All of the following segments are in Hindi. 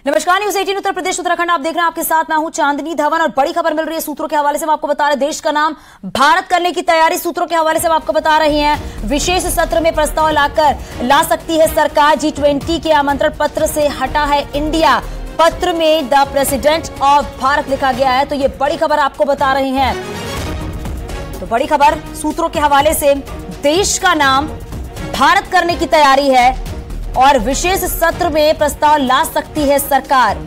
नमस्कार, न्यूज़ 18 उत्तर प्रदेश उत्तराखंड आप देख रहे हैं। आपके साथ मैं हूं चांदनी धवन और बड़ी खबर मिल रही है सूत्रों के हवाले से। हम आपको बता रहे देश का नाम भारत करने की तैयारी सूत्रों के हवाले से हम आपको बता रही हैं। विशेष सत्र में प्रस्ताव ला सकती है सरकार। G20 के आमंत्रण पत्र से हटा है इंडिया। पत्र में द प्रेसिडेंट ऑफ भारत लिखा गया है। तो ये बड़ी खबर आपको बता रही हैं। तो बड़ी खबर सूत्रों के हवाले से, देश का नाम भारत करने की तैयारी है और विशेष सत्र में प्रस्ताव ला सकती है सरकार।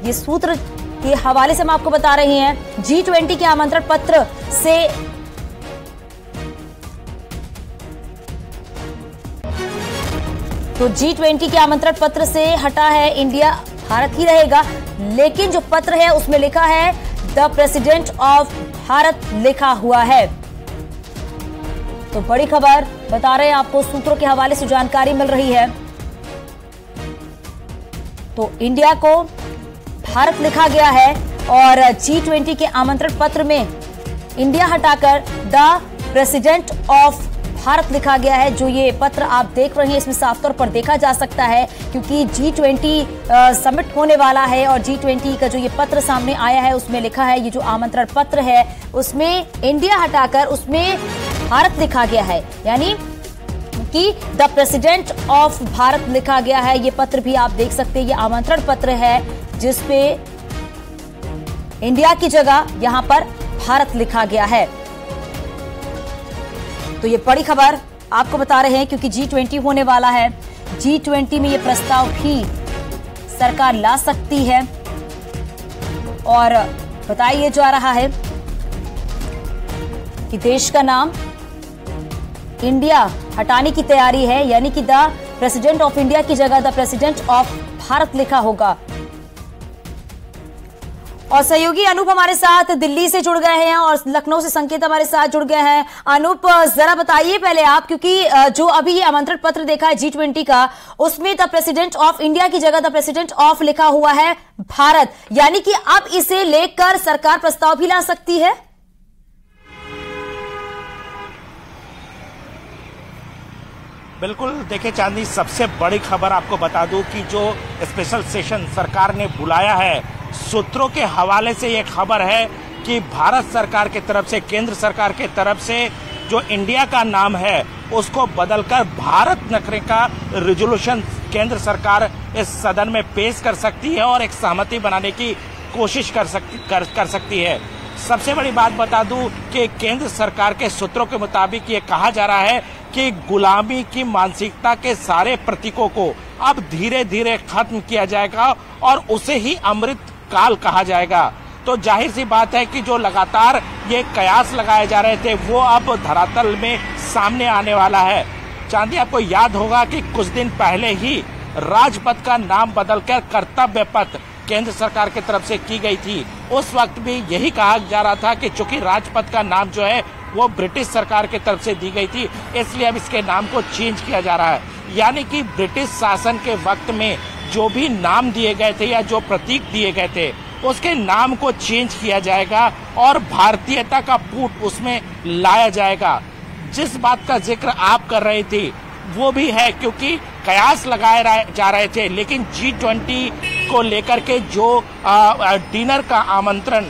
ये सूत्र के हवाले से हम आपको बता रहे हैं। G20 के आमंत्रण पत्र से G20 के आमंत्रण पत्र से हटा है इंडिया, भारत ही रहेगा। लेकिन जो पत्र है उसमें लिखा है द प्रेसिडेंट ऑफ भारत लिखा हुआ है। तो बड़ी खबर बता रहे हैं आपको, सूत्रों के हवाले से जानकारी मिल रही है। तो इंडिया को भारत लिखा गया है और G20 के आमंत्रण पत्र में इंडिया हटाकर द प्रेसिडेंट ऑफ भारत लिखा गया है। जो ये पत्र आप देख रहे हैं इसमें साफ तौर पर देखा जा सकता है, क्योंकि G20 समिट होने वाला है और G20 का जो ये पत्र सामने आया है उसमें लिखा है, ये जो आमंत्रण पत्र है उसमें इंडिया हटाकर उसमें भारत लिखा गया है, यानी कि द प्रेसिडेंट ऑफ भारत लिखा गया है। ये पत्र भी आप देख सकते हैं, ये आमंत्रण पत्र है जिसपे इंडिया की जगह यहां पर भारत लिखा गया है। तो ये बड़ी खबर आपको बता रहे हैं, क्योंकि G20 होने वाला है। G20 में ये प्रस्ताव भी सरकार ला सकती है और बताया जा रहा है कि देश का नाम इंडिया हटाने की तैयारी है, यानी कि द प्रेसिडेंट ऑफ इंडिया की जगह द प्रेसिडेंट ऑफ भारत लिखा होगा। और सहयोगी अनूप हमारे साथ दिल्ली से जुड़ गए हैं और लखनऊ से संकेत हमारे साथ जुड़ गए हैं। अनूप, जरा बताइए पहले आप, क्योंकि जो अभी ये आमंत्रण पत्र देखा है G20 का, उसमें द प्रेसिडेंट ऑफ इंडिया की जगह द प्रेसिडेंट ऑफ लिखा हुआ है भारत, यानी कि अब इसे लेकर सरकार प्रस्ताव भी ला सकती है। बिल्कुल, देखिए चांदनी, सबसे बड़ी खबर आपको बता दूं कि जो स्पेशल सेशन सरकार ने बुलाया है, सूत्रों के हवाले से ये खबर है कि भारत सरकार की तरफ से, केंद्र सरकार की तरफ से जो इंडिया का नाम है उसको बदलकर भारत रखने का रिजोल्यूशन केंद्र सरकार इस सदन में पेश कर सकती है और एक सहमति बनाने की कोशिश कर सकती है। सबसे बड़ी बात बता दूं कि केंद्र सरकार के सूत्रों के मुताबिक ये कहा जा रहा है कि गुलामी की मानसिकता के सारे प्रतीकों को अब धीरे धीरे खत्म किया जाएगा और उसे ही अमृत काल कहा जाएगा। तो जाहिर सी बात है कि जो लगातार ये कयास लगाए जा रहे थे वो अब धरातल में सामने आने वाला है। चांदी, आपको याद होगा कि कुछ दिन पहले ही राजपथ का नाम बदलकर कर्तव्य पथ केंद्र सरकार की तरफ से की गई थी। उस वक्त भी यही कहा जा रहा था कि चूंकि राजपथ का नाम जो है वो ब्रिटिश सरकार की तरफ से दी गई थी, इसलिए अब इसके नाम को चेंज किया जा रहा है। यानी कि ब्रिटिश शासन के वक्त में जो भी नाम दिए गए थे या जो प्रतीक दिए गए थे उसके नाम को चेंज किया जाएगा और भारतीयता का पूट उसमें लाया जाएगा। जिस बात का जिक्र आप कर रहे थे वो भी है, क्योंकि कयास लगाए जा रहे थे, लेकिन G20 को लेकर के जो डिनर का आमंत्रण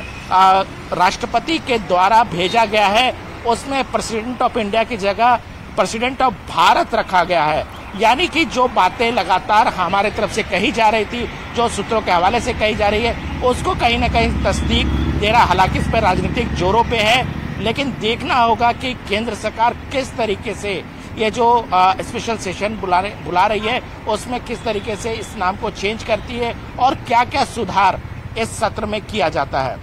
राष्ट्रपति के द्वारा भेजा गया है उसमें प्रेसिडेंट ऑफ इंडिया की जगह प्रेसिडेंट ऑफ भारत रखा गया है। यानी कि जो बातें लगातार हमारे तरफ से कही जा रही थी, जो सूत्रों के हवाले से कही जा रही है, उसको कहीं ना कहीं तस्दीक दे रहा। हालांकि इस पर राजनीतिक जोरों पे है, लेकिन देखना होगा कि केंद्र सरकार किस तरीके से ये जो स्पेशल सेशन बुला रही है उसमें किस तरीके से इस नाम को चेंज करती है और क्या क्या सुधार इस सत्र में किया जाता है।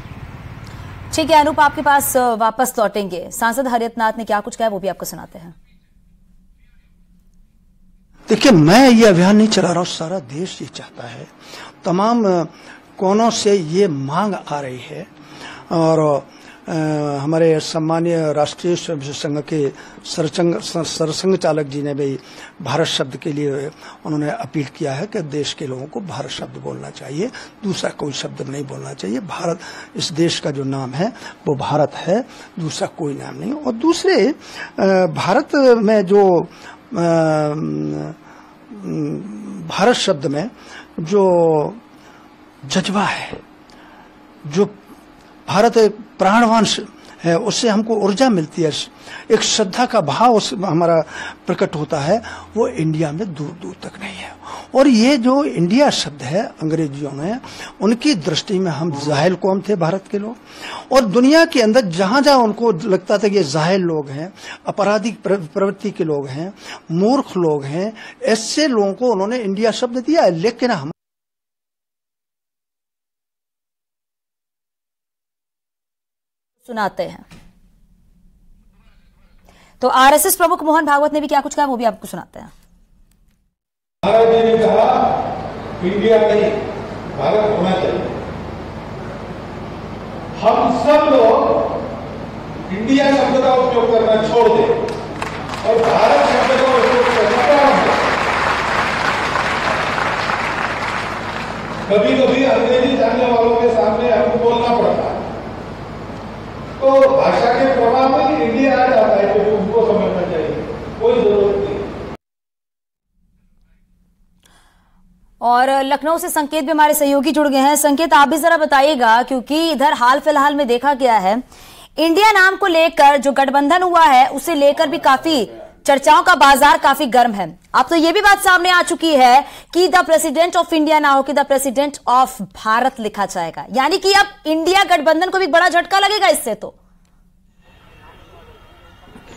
ठीक है अनूप, आपके पास वापस लौटेंगे। सांसद हरियतनाथ ने क्या कुछ कहा वो भी आपको सुनाते हैं। देखिए, मैं ये अभियान नहीं चला रहा हूं, सारा देश ये चाहता है। तमाम कोनों से ये मांग आ रही है और हमारे सम्मानीय राष्ट्रीय स्वयंसेवक संघ के सरसंघ चालक जी ने भी भारत शब्द के लिए उन्होंने अपील किया है कि देश के लोगों को भारत शब्द बोलना चाहिए, दूसरा कोई शब्द नहीं बोलना चाहिए। भारत, इस देश का जो नाम है वो भारत है, दूसरा कोई नाम नहीं। और दूसरे, भारत में जो भारत शब्द में जो जज्बा है, जो भारत प्राणवान है, उससे हमको ऊर्जा मिलती है, एक श्रद्धा का भाव हमारा प्रकट होता है, वो इंडिया में दूर दूर तक नहीं है। और ये जो इंडिया शब्द है अंग्रेजियों ने, उनकी दृष्टि में हम जाहिल कौम थे भारत के लोग, और दुनिया के अंदर जहां जहां उनको लगता था कि ये जाहिल लोग हैं, आपराधिक प्रवृत्ति के लोग हैं, मूर्ख लोग हैं, ऐसे लोगों को उन्होंने इंडिया शब्द दिया है। लेकिन हम सुनाते हैं तो आरएसएस प्रमुख मोहन भागवत ने भी क्या कुछ कहा, वो भी आपको सुनाते हैं। महाराज जी ने कहा इंडिया नहीं, भारत होना चाहिए। हम सब लोग इंडिया शब्द का उपयोग करना छोड़ दें और भारत शब्द का उपयोग करना प्रारंभ करें। कभी कभी अंग्रेजी जानने वालों के सामने हमको बोलना पड़ता है, तो भाषा के प्रभाव में इंडिया आ जाता है, क्योंकि उनको समझना चाहिए, कोई जरूरत नहीं। और लखनऊ से संकेत भी हमारे सहयोगी जुड़ गए हैं। संकेत, आप भी जरा बताइएगा, क्योंकि इधर हाल फिलहाल में देखा गया है इंडिया नाम को लेकर जो गठबंधन हुआ है उसे लेकर भी काफी चर्चाओं का बाजार काफी गर्म है। अब तो ये भी बात सामने आ चुकी है कि द प्रेसिडेंट ऑफ इंडिया ना हो कि द प्रेसिडेंट ऑफ भारत लिखा जाएगा, यानी कि अब इंडिया गठबंधन को भी बड़ा झटका लगेगा इससे। तो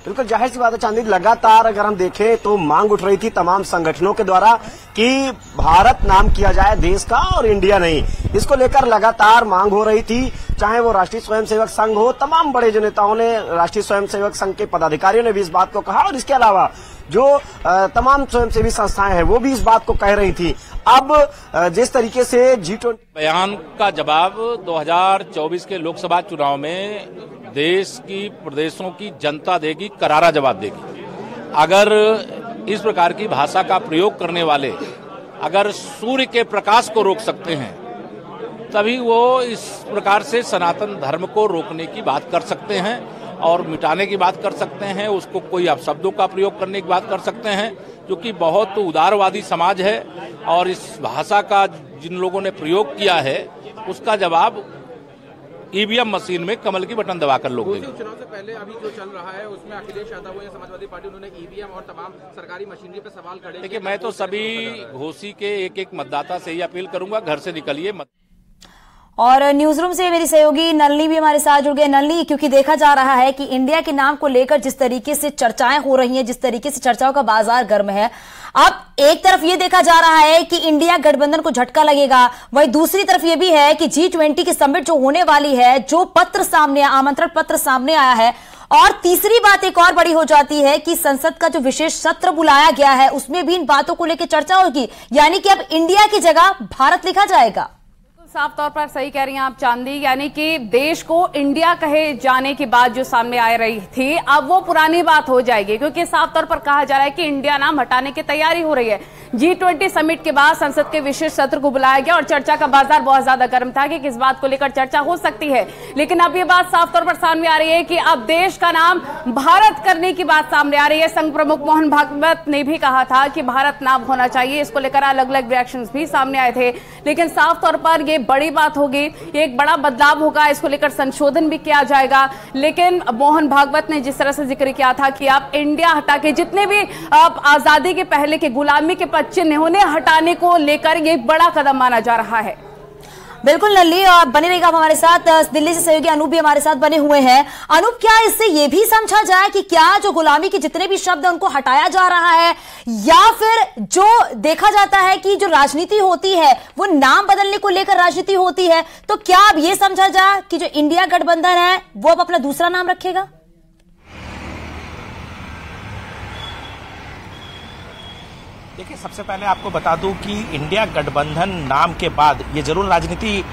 बिल्कुल जाहिर सी बात है चांदी, लगातार अगर हम देखें तो मांग उठ रही थी तमाम संगठनों के द्वारा कि भारत नाम किया जाए देश का और इंडिया नहीं। इसको लेकर लगातार मांग हो रही थी, चाहे वो राष्ट्रीय स्वयंसेवक संघ हो, तमाम बड़े जो नेताओं ने, राष्ट्रीय स्वयंसेवक संघ के पदाधिकारियों ने भी इस बात को कहा, और इसके अलावा जो तमाम स्वयंसेवी संस्थाएं हैं वो भी इस बात को कह रही थी। अब जिस तरीके से G20 बयान का जवाब 2024 के लोकसभा चुनाव में देश की, प्रदेशों की जनता देगी, करारा जवाब देगी। अगर इस प्रकार की भाषा का प्रयोग करने वाले अगर सूर्य के प्रकाश को रोक सकते हैं, तभी वो इस प्रकार से सनातन धर्म को रोकने की बात कर सकते हैं और मिटाने की बात कर सकते हैं, उसको कोई अपशब्दों का प्रयोग करने की बात कर सकते हैं, जो कि बहुत उदारवादी समाज है। और इस भाषा का जिन लोगों ने प्रयोग किया है उसका जवाब ईवीएम मशीन में कमल की बटन दबाकर लोग देंगे। चुनाव से पहले अभी जो चल रहा है उसमें अखिलेश यादव या समाजवादी पार्टी, उन्होंने ईवीएम और तमाम सरकारी मशीनरी पर सवाल खड़े। देखिए, मैं तो सभी घोसी के एक एक मतदाता से ही अपील करूंगा, घर से निकलिए मत। और न्यूज रूम से मेरी सहयोगी नलनी भी हमारे साथ जुड़ गए। नलनी, क्योंकि देखा जा रहा है कि इंडिया के नाम को लेकर जिस तरीके से चर्चाएं हो रही हैं, जिस तरीके से चर्चाओं का बाजार गर्म है, अब एक तरफ ये देखा जा रहा है कि इंडिया गठबंधन को झटका लगेगा, वहीं दूसरी तरफ ये भी है कि G20 की समिट जो होने वाली है, जो पत्र सामने, आमंत्रण पत्र सामने आया है, और तीसरी बात एक और बड़ी हो जाती है कि संसद का जो विशेष सत्र बुलाया गया है उसमें भी इन बातों को लेकर चर्चा होगी, यानी कि अब इंडिया की जगह भारत लिखा जाएगा। साफ तौर पर सही कह रही हैं आप चांदी, यानी कि देश को इंडिया कहे जाने की बात जो सामने आ रही थी अब वो पुरानी बात हो जाएगी, क्योंकि साफ तौर पर कहा जा रहा है कि इंडिया नाम हटाने की तैयारी हो रही है। G20 समिट के बाद संसद के विशेष सत्र को बुलाया गया और चर्चा का बाजार बहुत ज्यादा गर्म था कि किस बात को लेकर चर्चा हो सकती है, लेकिन अब ये बात साफ तौर पर सामने आ रही है कि अब देश का नाम भारत करने की बात सामने आ रही है। संघ प्रमुख मोहन भागवत ने भी कहा था कि भारत नाम होना चाहिए, इसको लेकर अलग अलग रिएक्शंस भी सामने आए थे, लेकिन साफ तौर पर ये बड़ी बात होगी, एक बड़ा बदलाव होगा, इसको लेकर संशोधन भी किया जाएगा। लेकिन मोहन भागवत ने जिस तरह से जिक्र किया था कि आप इंडिया हटा के जितने भी आप आजादी के पहले के गुलामी के चिन्ह उन्हें हटाने को लेकर ये बड़ा कदम माना जा रहा है। बिल्कुल नल्ली, और बने रहेगा हमारे साथ। दिल्ली से सहयोगी अनूप भी हमारे साथ बने हुए हैं। अनूप, क्या इससे ये भी समझा जाए कि क्या जो गुलामी के जितने भी शब्द हैं उनको हटाया जा रहा है, या फिर जो देखा जाता है कि जो राजनीति होती है वो नाम बदलने को लेकर राजनीति होती है, तो क्या अब ये समझा जाए कि जो इंडिया गठबंधन है वो अब अपना दूसरा नाम रखेगा? देखिए, सबसे पहले आपको बता दूं कि इंडिया गठबंधन नाम के बाद ये जरूर राजनीति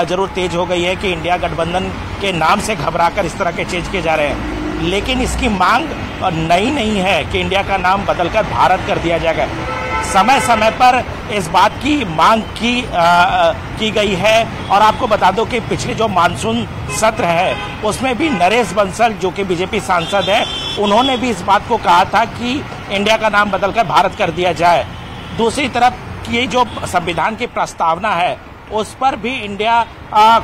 जरूर तेज हो गई है कि इंडिया गठबंधन के नाम से घबराकर इस तरह के चेंज किए जा रहे हैं, लेकिन इसकी मांग नई नहीं है कि इंडिया का नाम बदलकर भारत कर दिया जाएगा। समय समय पर इस बात की मांग की गई है, और आपको बता दो कि पिछले जो मानसून सत्र है उसमें भी नरेश बंसल जो कि बीजेपी सांसद है, उन्होंने भी इस बात को कहा था कि इंडिया का नाम बदलकर भारत कर दिया जाए। दूसरी तरफ ये जो संविधान की प्रस्तावना है उस पर भी इंडिया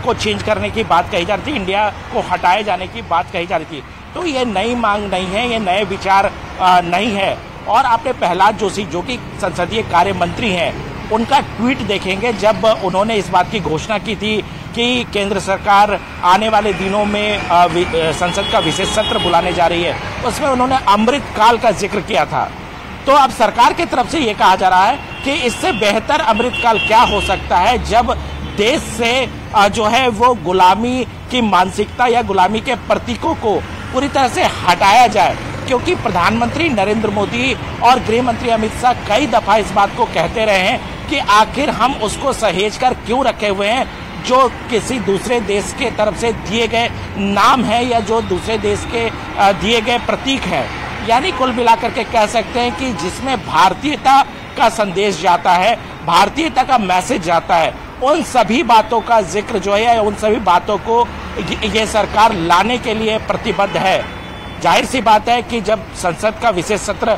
को चेंज करने की बात कही जा रही थी, इंडिया को हटाए जाने की बात कही जा रही थी। तो ये नई मांग नहीं है, ये नए विचार नहीं है। और आपने प्रहलाद जोशी जो कि संसदीय कार्य मंत्री हैं, उनका ट्वीट देखेंगे जब उन्होंने इस बात की घोषणा की थी कि केंद्र सरकार आने वाले दिनों में संसद का विशेष सत्र बुलाने जा रही है, उसमें उन्होंने अमृत काल का जिक्र किया था। तो अब सरकार की तरफ से ये कहा जा रहा है कि इससे बेहतर अमृत काल क्या हो सकता है जब देश से जो है वो गुलामी की मानसिकता या गुलामी के प्रतीकों को पूरी तरह से हटाया जाए। क्योंकि प्रधानमंत्री नरेंद्र मोदी और गृह मंत्री अमित शाह कई दफा इस बात को कहते रहे हैं कि आखिर हम उसको सहेज कर क्यों रखे हुए हैं जो किसी दूसरे देश के तरफ से दिए गए नाम है या जो दूसरे देश के दिए गए प्रतीक है। यानी कुल मिलाकर के कह सकते हैं कि जिसमें भारतीयता का संदेश जाता है, भारतीयता का मैसेज जाता है, उन सभी बातों का जिक्र जो है, उन सभी बातों को ये सरकार लाने के लिए प्रतिबद्ध है। जाहिर सी बात है कि जब संसद का विशेष सत्र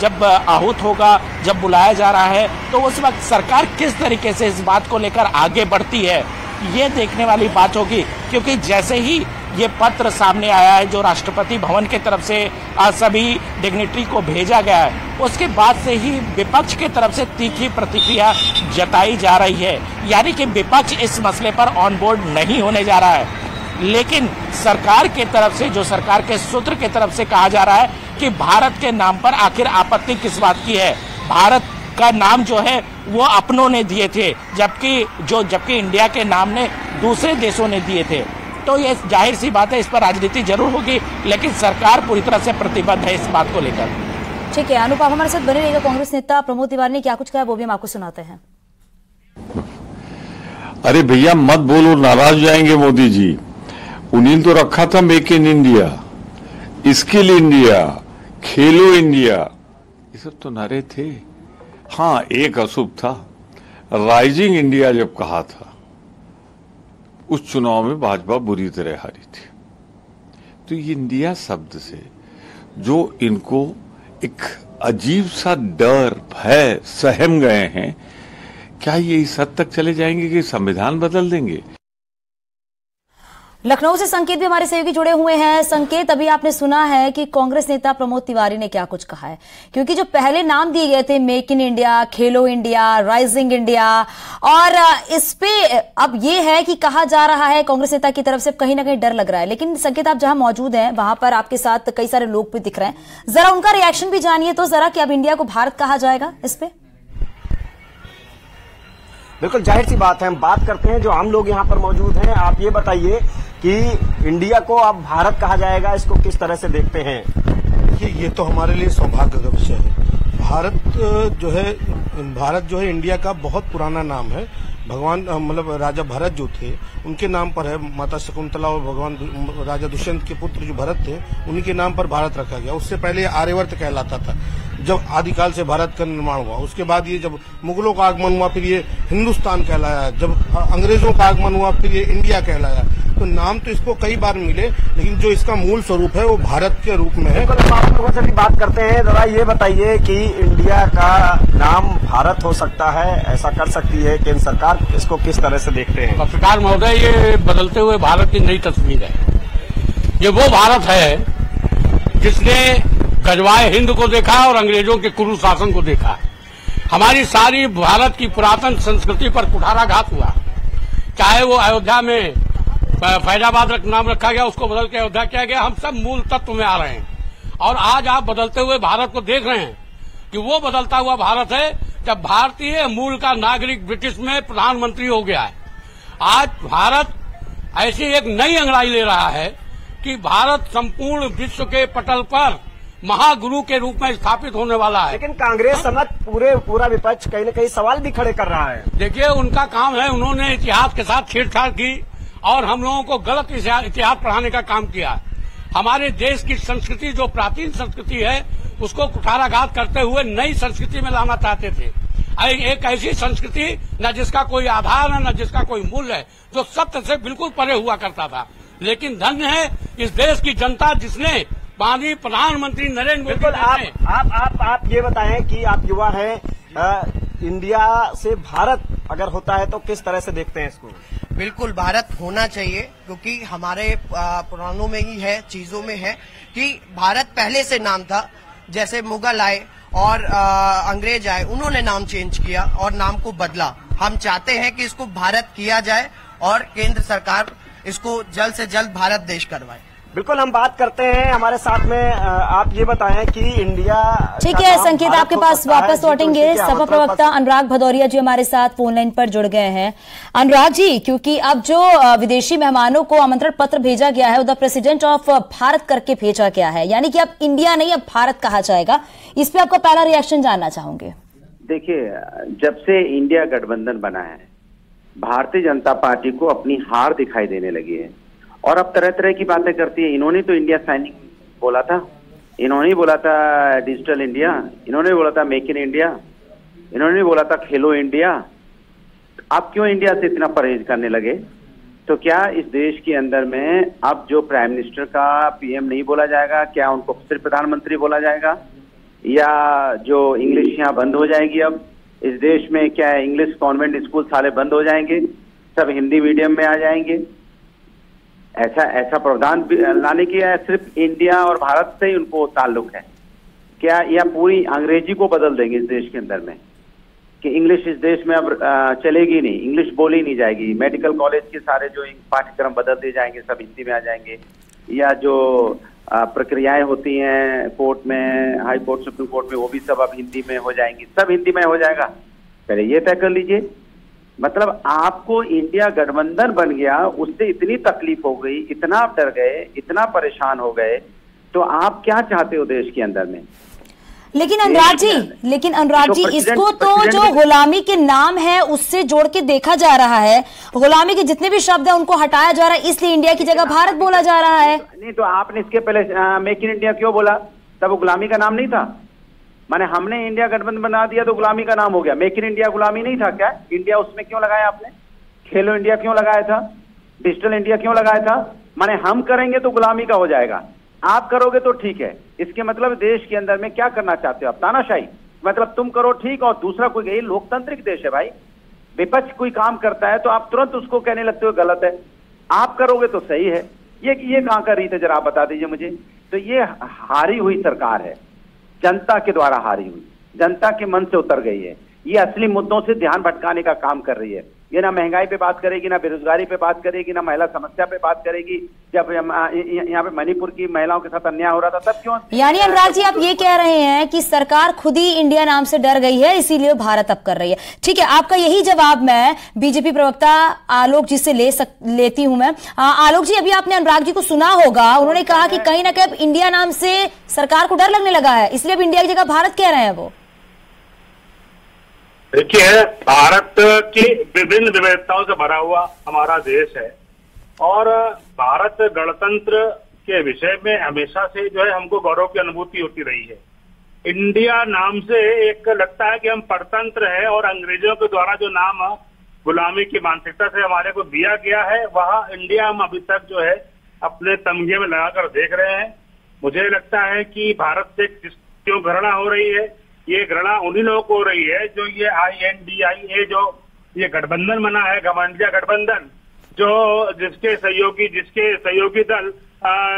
जब आहूत होगा, जब बुलाया जा रहा है, तो उस वक्त सरकार किस तरीके से इस बात को लेकर आगे बढ़ती है, ये देखने वाली बात होगी। क्योंकि जैसे ही ये पत्र सामने आया है जो राष्ट्रपति भवन की तरफ से सभी डिग्निटरी को भेजा गया है, उसके बाद से ही विपक्ष की तरफ से तीखी प्रतिक्रिया जताई जा रही है। यानी कि विपक्ष इस मसले पर ऑन बोर्ड नहीं होने जा रहा है। लेकिन सरकार की तरफ से, जो सरकार के सूत्र की तरफ से कहा जा रहा है कि भारत के नाम पर आखिर आपत्ति किस बात की है। भारत का नाम जो है वो अपनों ने दिए थे, जबकि इंडिया के नाम ने दूसरे देशों ने दिए थे। तो ये जाहिर सी बात है, इस पर राजनीति जरूर होगी, लेकिन सरकार पूरी तरह से प्रतिबद्ध है इस बात को लेकर। ठीक है, अनुप आप हमारे साथ बने रहिएगा। कांग्रेस नेता प्रमोद तिवारी ने क्या कुछ कहा वो भी हम आपको सुनाते हैं। अरे भैया मत बोलो, नाराज जाएंगे मोदी जी। उन्हीं तो रखा था make in India, skill India, Khelo India, ये सब तो नारे थे। हाँ, एक अशुभ था, राइजिंग इंडिया जब कहा था उस चुनाव में भाजपा बुरी तरह हारी थी। तो ये इंडिया शब्द से जो इनको एक अजीब सा डर, भय सहम गए हैं, क्या ये इस हद तक चले जाएंगे कि संविधान बदल देंगे? लखनऊ से संकेत भी हमारे सहयोगी जुड़े हुए हैं। संकेत, अभी आपने सुना है कि कांग्रेस नेता प्रमोद तिवारी ने क्या कुछ कहा है, क्योंकि जो पहले नाम दिए गए थे make in India, Khelo India, rising India, और इस पे अब ये है कि कहा जा रहा है कांग्रेस नेता की तरफ से कहीं ना कहीं डर लग रहा है। लेकिन संकेत, आप जहां मौजूद हैं वहां पर आपके साथ कई सारे लोग भी दिख रहे हैं, जरा उनका रिएक्शन भी जानिए तो जरा, कि अब इंडिया को भारत कहा जाएगा इस पे। बिल्कुल जाहिर सी बात है, हम बात करते हैं जो हम लोग यहाँ पर मौजूद हैं। आप ये बताइए कि इंडिया को अब भारत कहा जाएगा, इसको किस तरह से देखते हैं? देखिए, ये तो हमारे लिए सौभाग्य का विषय है। भारत जो है इंडिया का बहुत पुराना नाम है। भगवान मतलब राजा भरत जो थे उनके नाम पर है, माता शकुंतला और भगवान राजा दुष्यंत के पुत्र जो भरत थे उन्हीं के नाम पर भारत रखा गया। उससे पहले आर्यवर्त कहलाता था जब आदिकाल से भारत का निर्माण हुआ। उसके बाद ये जब मुगलों का आगमन हुआ फिर ये हिंदुस्तान कहलाया, जब अंग्रेजों का आगमन हुआ फिर ये इंडिया कहलाया। तो नाम तो इसको कई बार मिले, लेकिन जो इसका मूल स्वरूप है वो भारत के रूप में है। आप लोगों से भी बात करते हैं, जरा ये बताइए कि इंडिया का नाम भारत हो सकता है, ऐसा कर सकती है केंद्र सरकार, इसको किस तरह से देखते हैं? पत्रकार महोदय, ये बदलते हुए भारत की नई तस्वीर है। ये वो भारत है जिसने गजवाए हिंद को देखा और अंग्रेजों के कुरु शासन को देखा। हमारी सारी भारत की पुरातन संस्कृति पर कुठाराघात हुआ। चाहे वो अयोध्या में फैजाबाद नाम रखा गया, उसको बदल के अयोध्या किया गया। हम सब मूल तत्व में आ रहे हैं और आज आप बदलते हुए भारत को देख रहे हैं कि वो बदलता हुआ भारत है जब भारतीय मूल का नागरिक ब्रिटिश में प्रधानमंत्री हो गया है। आज भारत ऐसी एक नई अंगड़ाई ले रहा है कि भारत संपूर्ण विश्व के पटल पर महागुरु के रूप में स्थापित होने वाला है। लेकिन कांग्रेस समेत पूरा विपक्ष कहीं न कहीं सवाल भी खड़े कर रहा है। देखिए, उनका काम है, उन्होंने इतिहास के साथ छेड़छाड़ की और हम लोगों को गलत इतिहास पढ़ाने का काम किया। हमारे देश की संस्कृति जो प्राचीन संस्कृति है उसको कुठाराघात करते हुए नई संस्कृति में लाना चाहते थे। एक ऐसी संस्कृति न जिसका कोई आधार है, न जिसका कोई मूल्य है, जो सत्य से बिल्कुल परे हुआ करता था। लेकिन धन्य है इस देश की जनता जिसने माननीय प्रधानमंत्री नरेंद्र मोदी। आप ये बताएं कि आप युवा हैं, इंडिया से भारत अगर होता है तो किस तरह से देखते हैं इसको? बिल्कुल भारत होना चाहिए, क्योंकि हमारे पुराणों में ही है, चीजों में है कि भारत पहले से नाम था। जैसे मुगल आए और अंग्रेज आए, उन्होंने नाम चेंज किया और नाम को बदला। हम चाहते हैं कि इसको भारत किया जाए और केंद्र सरकार इसको जल्द से जल्द भारत देश करवाए। बिल्कुल, हम बात करते हैं हमारे साथ में। आप ये बताएं कि इंडिया, ठीक है संकेत, आपके पास वापस लौटेंगे। सपा प्रवक्ता अनुराग भदौरिया जी हमारे साथ फोन लाइन पर जुड़ गए हैं। अनुराग जी, क्योंकि अब जो विदेशी मेहमानों को आमंत्रण पत्र भेजा गया है, द प्रेसिडेंट ऑफ भारत करके भेजा गया है, यानी कि अब इंडिया नहीं अब भारत कहा जाएगा, इस पे आपका पहला रिएक्शन जानना चाहूंगे। देखिए, जब से इंडिया गठबंधन बना है, भारतीय जनता पार्टी को अपनी हार दिखाई देने लगी है और अब तरह तरह की बातें करती है। इन्होंने तो इंडिया साइनिंग बोला था, इन्होंने बोला था डिजिटल इंडिया, इन्होंने बोला था मेक इन इंडिया, इन्होंने बोला था खेलो इंडिया। आप क्यों इंडिया से इतना परहेज करने लगे? तो क्या इस देश के अंदर में अब जो प्राइम मिनिस्टर का पीएम नहीं बोला जाएगा, क्या उनको सिर्फ प्रधानमंत्री बोला जाएगा, या जो इंग्लिश यहाँ बंद हो जाएगी? अब इस देश में क्या इंग्लिश कॉन्वेंट स्कूल सारे बंद हो जाएंगे, सब हिंदी मीडियम में आ जाएंगे? ऐसा प्रावधान लाने की सिर्फ इंडिया और भारत से ही उनको ताल्लुक है क्या, या पूरी अंग्रेजी को बदल देंगे इस देश के अंदर में कि इंग्लिश इस देश में अब चलेगी नहीं, इंग्लिश बोली नहीं जाएगी, मेडिकल कॉलेज के सारे जो पाठ्यक्रम बदल दिए जाएंगे, सब हिंदी में आ जाएंगे, या जो प्रक्रियाएं होती हैं कोर्ट में, हाई कोर्ट, सुप्रीम कोर्ट में, वो भी सब अब हिंदी में हो जाएंगी, सब हिंदी में हो जाएगा? पहले ये तय कर लीजिए। मतलब आपको इंडिया गठबंधन बन गया, उससे इतनी तकलीफ हो गई, इतना आप डर गए, इतना परेशान हो गए, तो आप क्या चाहते हो देश के अंदर में? लेकिन अनुराग जी, इसको तो जो गुलामी के नाम है उससे जोड़ के देखा जा रहा है। गुलामी के जितने भी शब्द हैं उनको हटाया जा रहा है, इसलिए इंडिया की जगह भारत बोला जा रहा है। नहीं तो आपने इसके पहले मेक इन इंडिया क्यों बोला? तब वो गुलामी का नाम नहीं था। माने हमने इंडिया गठबंधन बना दिया तो गुलामी का नाम हो गया। मेक इन इंडिया गुलामी नहीं था क्या? इंडिया उसमें क्यों लगाया आपने? खेलो इंडिया क्यों लगाया था? डिजिटल इंडिया क्यों लगाया था? माने हम करेंगे तो गुलामी का हो जाएगा, आप करोगे तो ठीक है। इसके मतलब देश के अंदर में क्या करना चाहते हो आप? तानाशाही? मतलब तुम करो ठीक और दूसरा कोई, ये लोकतांत्रिक देश है भाई। विपक्ष कोई काम करता है तो आप तुरंत उसको कहने लगते हो गलत है, आप करोगे तो सही है। ये कहां का रीत है, जरा आप बता दीजिए मुझे। तो ये हारी हुई सरकार है, जनता के द्वारा हारी हुई, जनता के मन से उतर गई है। ये असली मुद्दों से ध्यान भटकाने का काम कर रही है। ये ना महंगाई पे बात करेगी, ना बेरोजगारी पे बात करेगी, ना महिला समस्या पे बात करेगी। जब यहाँ पे मणिपुर की महिलाओं के साथ अन्याय हो रहा था तब क्यों? यानी अनुराग जी, आप ये कह रहे हैं कि सरकार खुद ही इंडिया नाम से डर गई है, इसीलिए भारत अब कर रही है। ठीक है, आपका यही जवाब मैं बीजेपी प्रवक्ता आलोक जी से लेती हूं मैं। आलोक जी, अभी आपने अनुराग जी को सुना होगा, उन्होंने कहा कि कहीं ना कहीं इंडिया नाम से सरकार को डर लगने लगा है, इसलिए अब इंडिया की जगह भारत कह रहे हैं वो। देखिए, भारत की विभिन्न विविधताओं से भरा हुआ हमारा देश है और भारत गणतंत्र के विषय में हमेशा से जो है हमको गौरव की अनुभूति होती रही है। इंडिया नाम से एक लगता है कि हम परतंत्र है और अंग्रेजों के द्वारा जो नाम गुलामी की मानसिकता से हमारे को दिया गया है, वह इंडिया हम अभी तक जो है अपने तमगे में लगाकर देख रहे हैं। मुझे लगता है कि भारत से क्यों घृणा हो रही है, ये घृणा उन्हीं लोगों को हो रही है जो ये INDIA जो ये गठबंधन बना है, घमंडिया गठबंधन, जो जिसके सहयोगी दल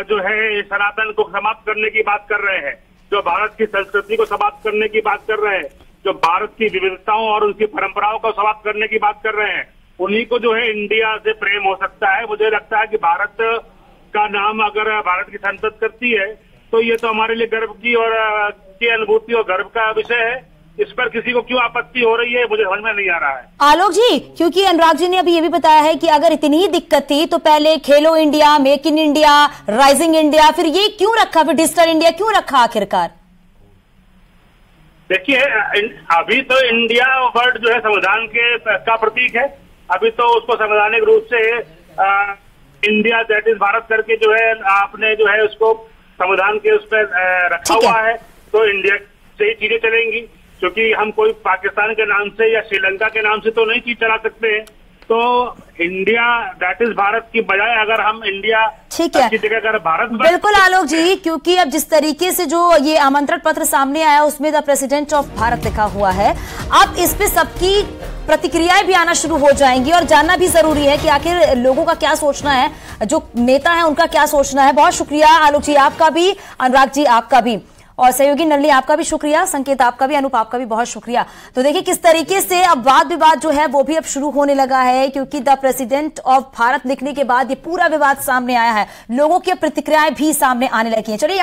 जो है सनातन को समाप्त करने की बात कर रहे हैं, जो भारत की संस्कृति को समाप्त करने की बात कर रहे हैं, जो भारत की विविधताओं और उनकी परंपराओं को समाप्त करने की बात कर रहे हैं, उन्हीं को जो है इंडिया से प्रेम हो सकता है। मुझे लगता है कि भारत का नाम अगर भारत की संसद करती है तो ये तो हमारे लिए गर्व की और की अनुभूति और गर्व का विषय है। इस पर किसी को क्यों आपत्ति हो रही है, मुझे समझ में नहीं आ रहा है। आलोक जी, क्योंकि अनुराग जी ने अभी ये भी बताया है कि अगर इतनी ही दिक्कत थी तो पहले खेलो India, make in India, rising India, फिर ये क्यों रखा, फिर डिजिटल इंडिया क्यों रखा आखिरकार? देखिए, अभी तो इंडिया वर्ड जो है संविधान का प्रतीक है। अभी तो उसको संवैधानिक रूप से इंडिया दैट इज भारत करके जो है आपने जो है उसको संविधान के उस पर रखा हुआ है। तो इंडिया से ही चीजें चलेंगी, क्योंकि हम कोई पाकिस्तान के नाम से या श्रीलंका के नाम से तो नहीं चीज चला सकते हैं। तो इंडिया दैट इज भारत की बजाय अगर हम इंडिया ठीक है की जगह अगर भारत बिल्कुल आलोक जी, क्योंकि अब जिस तरीके से जो ये आमंत्रण पत्र सामने आया उसमें द प्रेसिडेंट ऑफ भारत लिखा हुआ है, अब इस पे सबकी प्रतिक्रियाएं भी आना शुरू हो जाएंगी और जानना भी जरूरी है कि आखिर लोगों का क्या सोचना है, जो नेता है उनका क्या सोचना है। बहुत शुक्रिया आलोक जी आपका भी, अनुराग जी आपका भी, और सहयोगी नलिनी आपका भी शुक्रिया, संकेत आपका भी, अनूप आपका भी बहुत शुक्रिया। तो देखिए किस तरीके से अब वाद विवाद जो है वो भी अब शुरू होने लगा है, क्योंकि द प्रेसिडेंट ऑफ भारत लिखने के बाद ये पूरा विवाद सामने आया है, लोगों की प्रतिक्रियाएं भी सामने आने लगी हैं। चलिए